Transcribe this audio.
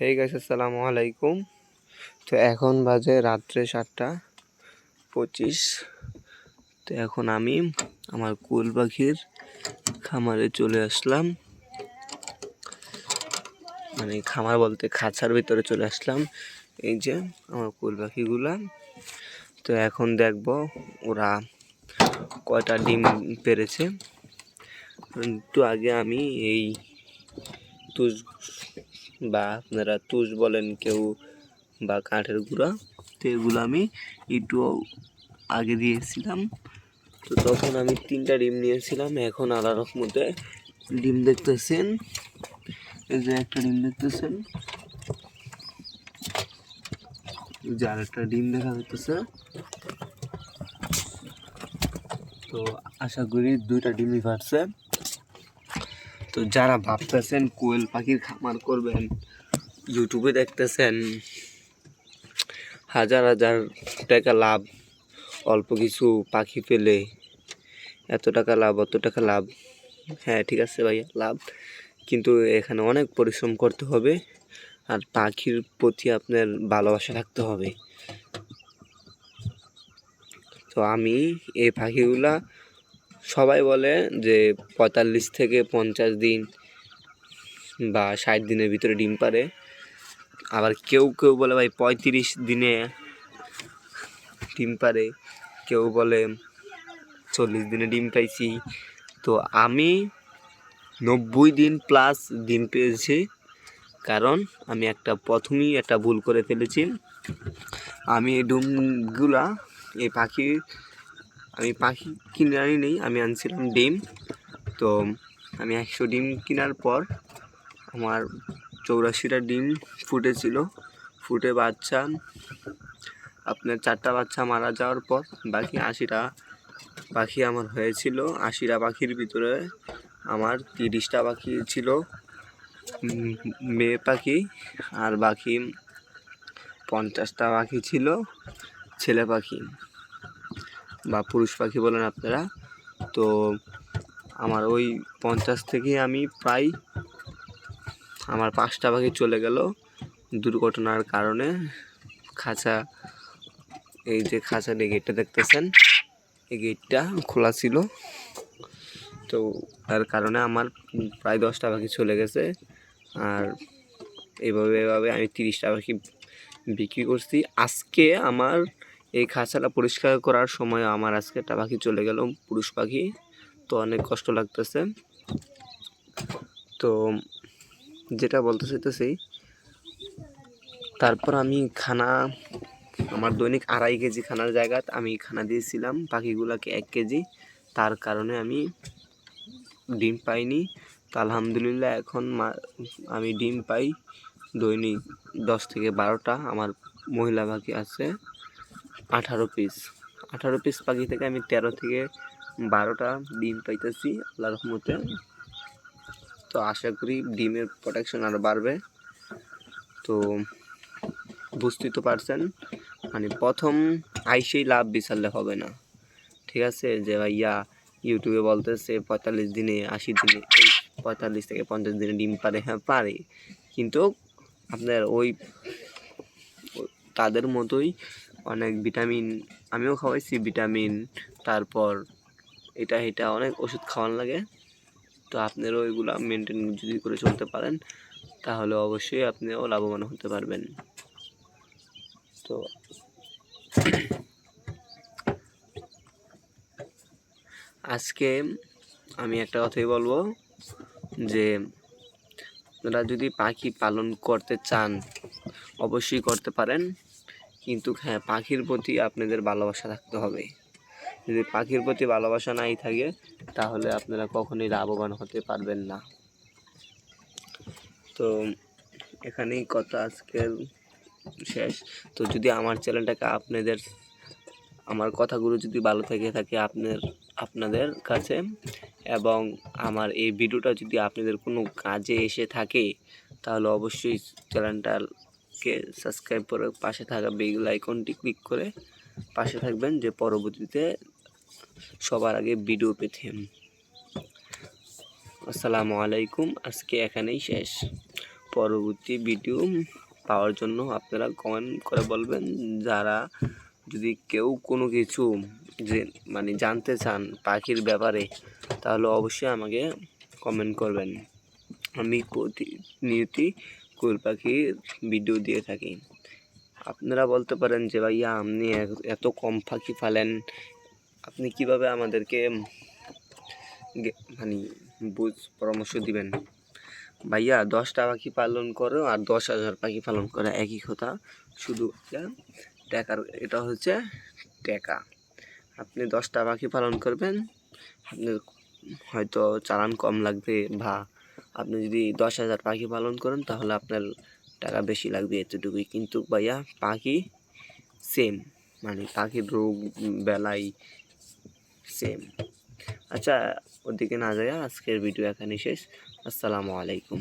Hey guys, আসসালামু আলাইকুম। তো এখন বাজে রাত্রে 7:25। তো এখন আমি আমার কোয়েল পাখির খামারে চলে আসলাম, মানে খামার বলতে খাঁচার ভিতরে চলে আসলাম। এই যে আমার কোয়েল পাখিগুলা। তো এখন দেখবো ওরা কয়টা ডিম পেড়েছে। একটু আগে আমি এই তুষ বা আপনারা তুষ বলেন কেউ, বা কাঠের গুঁড়া, তো এগুলো আমি একটু আগে দিয়েছিলাম। তো তখন আমি 3টা ডিম নিয়েছিলাম। এখন আল্লাহর মধ্যে ডিম দেখতেছেন, এই যে একটা ডিম দেখতেছেন, যে আরেকটা ডিম দেখা যাচ্ছে। তো আশা করি 2টা ডিমই পারছে। তো যারা ভাবতেছেন কোয়েল পাখির খামার করবেন, ইউটিউবে দেখতেছেন হাজার হাজার টাকা লাভ, অল্প কিছু পাখি পেলে এত টাকা লাভ, অত টাকা লাভ। হ্যাঁ ঠিক আছে ভাইয়া, লাভ, কিন্তু এখানে অনেক পরিশ্রম করতে হবে আর পাখির প্রতি আপনার ভালোবাসা থাকতে হবে। তো আমি এই পাখিগুলা, সবাই বলে যে 45 থেকে 50 দিন বা 60 দিনের ভিতরে ডিম পারে। আবার কেউ কেউ বলে ভাই 35 দিনে ডিম পারে, কেউ বলে 40 দিনে ডিম পাইছি। তো আমি 90 দিন প্লাস ডিম পেয়েছি, কারণ আমি প্রথমেই একটা ভুল করে ফেলেছি। আমি এই ডিমগুলা, এই আমি পাখি কিনে আনি নেই, আমি আনছিলাম ডিম। তো আমি 100 ডিম কেনার পর আমার 84টা ডিম ফুটেছিল। ফুটে বাচ্চা, আপনার 4টা বাচ্চা মারা যাওয়ার পর বাকি 80টা পাখি আমার হয়েছিল। 80টা পাখির ভিতরে আমার 30টা পাখি ছিল মেয়ে পাখি, আর বাকি 50টা পাখি ছিল ছেলে পাখি বা পুরুষ পাখি বলেন আপনারা। তো আমার ওই 50 থেকে আমি প্রায় আমার 5টা পাখি চলে গেল দুর্ঘটনার কারণে। খাঁচা, এই যে খাঁচার এই গেটটা দেখতেছেন, এই গেটটা খোলা ছিল, তো তার কারণে আমার প্রায় 10টা পাখি চলে গেছে। আর এভাবে আমি 30টা পাখি বিক্রি করছি। আজকে আমার এই খাঁচাটা পরিষ্কার করার সময় আমার আজকে একটা পাখি চলে গেল, পুরুষ পাখি। তো অনেক কষ্ট লাগতেছে। তো যেটা বলতে চাইতেছি, তারপর আমি আমার দৈনিক 2.5 কেজি খানার জায়গায় আমি খানা দিয়েছিলাম পাখিগুলোকে 1 কেজি। তার কারণে আমি ডিম পাইনি। তো আলহামদুলিল্লাহ এখন আমি ডিম পাই দৈনিক 10 থেকে 12টা। আমার মহিলা পাখি আছে 18 পিস। 18 পিস পাখি থেকে আমি 13 থেকে 12টা ডিম পাইতেছি আল্লাহর রহমতে। তো আশা করি ডিমের প্রোডাকশন আরও বাড়বে। তো বুঝতেই তো পারছেন, মানে প্রথম আইসেই লাভ বিচারলে হবে না, ঠিক আছে? যে ভাইয়া ইউটিউবে বলতেছে 45 দিনে 80 দিনে, এই 45 থেকে 50 দিনে ডিম পারে, হ্যাঁ পারে, কিন্তু আপনার ওই তাদের মতোই অনেক ভিটামিন, আমিও খাওয়াইছি ভিটামিন, তারপর এটা অনেক ওষুধ খাওয়ান লাগে। তো আপনারও ওইগুলা মেনটেন যদি করে চলতে পারেন তাহলে অবশ্যই আপনিও লাভবান হতে পারবেন। তো আজকে আমি একটা কথাই বলবো, যে আপনারা যদি পাখি পালন করতে চান অবশ্যই করতে পারেন, কিন্তু হ্যাঁ পাখির প্রতি আপনাদের ভালোবাসা থাকতে হবে। যদি পাখির প্রতি ভালোবাসা নাই থাকে তাহলে আপনারা কখনোই লাভবান হতে পারবেন না। তো এখানেই কথা আজকের শেষ। তো যদি আমার চ্যানেলটাকে আমার কথাগুলো যদি ভালো থেকে থাকে আপনাদের কাছে, এবং আমার এই ভিডিওটা যদি আপনাদের কোনো কাজে এসে থাকে, তাহলে অবশ্যই চ্যানেলটাকে সাবস্ক্রাইব করে পাশে থাকা বেল আইকনটি ক্লিক করে পাশে থাকবেন, যে পরবর্তীতে সবার আগে ভিডিও পেতে। আসসালামু আলাইকুম, আজকে এখানেই শেষ। পরবর্তী ভিডিও পাওয়ার জন্য আপনারা কমেন্ট করে বলবেন। যারা যদি কেউ কোনো কিছু যে মানে জানতে চান পাখির ব্যাপারে, তাহলে অবশ্যই আমাকে কমেন্ট করবেন। আমি প্রতিনিয়তই কোয়েল পাখির ভিডিও দিয়ে থাকি। আপনারা বলতে পারেন যে ভাইয়া আপনি এত কম পাখি পালেন, আপনি কিভাবে আমাদেরকে মানে পরামর্শ দিবেন? ভাইয়া 10টা পাখি পালন করো আর 10,000 পাখি পালন করা একই কথা, শুধু টাকার এটা হচ্ছে টাকা। আপনি 10টা পাখি পালন করবেন, আপনার হয়তো চালান কম লাগবে, বা আপনি যদি 10,000 পাখি পালন করেন তাহলে আপনার টাকা বেশি লাগবে, এতটুকুই। কিন্তু ভাইয়া পাখি সেম, মানে পাখির রোগ বেলাই সেম। আচ্ছা, ওদিকে না যায়, আজকের ভিডিও এখানে শেষ। আসসালামু আলাইকুম।